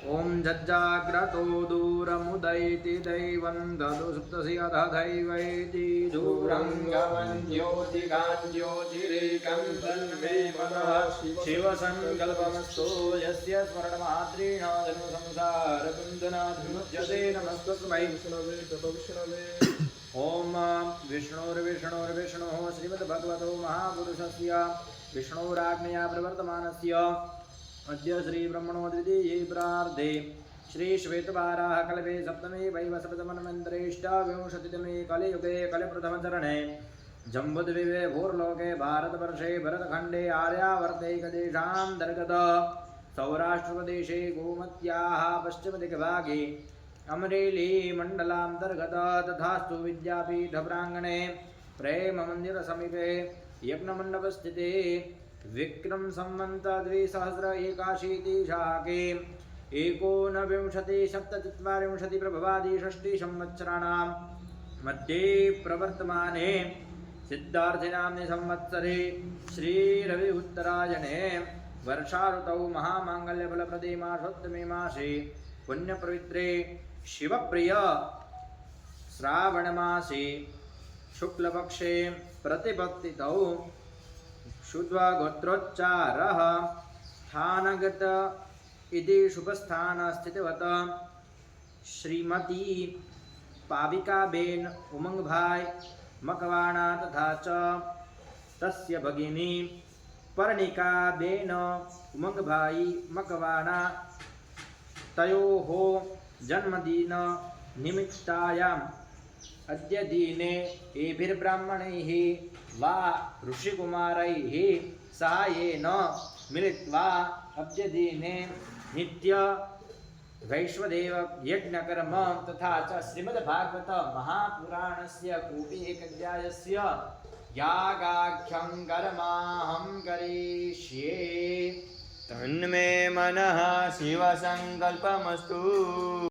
ओम जज्जाग्रतो दूरमुदयति दैवं ददु सुप्तसि अधः दैवैति दूरं गमन्योतिगान्योतिरेकं तन्मे मनः शिवसङ्कल्पमस्तु यस्य स्मरणमात्रेण जन्मसंसारबन्धनाद्विमुच्यते नमस्तस्मै विष्णवे ओम विष्णुर्विष्णुर्विष्णुः श्रीमद्भगवतो महापुरुषस्य विष्णुराज्ञया प्रवर्तमानस्य अद्य श्री ब्रह्मणो द्वितीये प्रार्धे श्री श्वेतवाराह कल्पे सप्तमे वैवस्वतमन्वन्तरेष्टाविंशतितमे कलियुगे कलिप्रथमचरणे जम्बुद्वीपे भूर्लोके भारतवर्षे भरतखण्डे आर्यावर्तैकदेशान्तर्गत सौराष्ट्रप्रदेशे गोमत्याः पश्चिमदिग्भागे अमरेली मण्डलान्तर्गत तथास्तु विद्यापीठप्राङ्गणे प्रेममन्दिरसमीपे यज्ञमण्डपस्थिते विक्रम संवत 2081 शाके 1970 प्रभवादि षष्ठी संवत्सराणां मध्ये प्रवर्तमाने सिद्धार्थि नाम्नि संवत्सरे श्री रवि उत्तरायणे वर्षाऋतौ महामांगल्यफलप्रदे मासोत्तमे मासे पुण्यपवित्रे शिवप्रिय श्रावणमासे शुक्लपक्षे प्रतिपत्तितौ शुद्ध गोत्रोच्चारः स्थानगत इति शुभस्थान स्थितवत श्रीमती पाविकाबेन उमंगभाई मकवाणा तथा च तस्य भगिनी पर्णिकाबेन उमंगभाई मकवाणा तयोः जन्मदिन निमित्तायाम् अद्य दिने एभिर्ब्राह्मणैः वा ऋषिकुमारैः साहाय्येन मिलित्वा अद्य दिने नित्य वैश्वदेव यज्ञकर्म तथा च श्रीमद्भागवत महापुराणस्य कोऽपि एकअध्यायस्य यागाख्यं कर्माहं करिष्ये तन्मे मनः शिवसङ्कल्पमस्तु।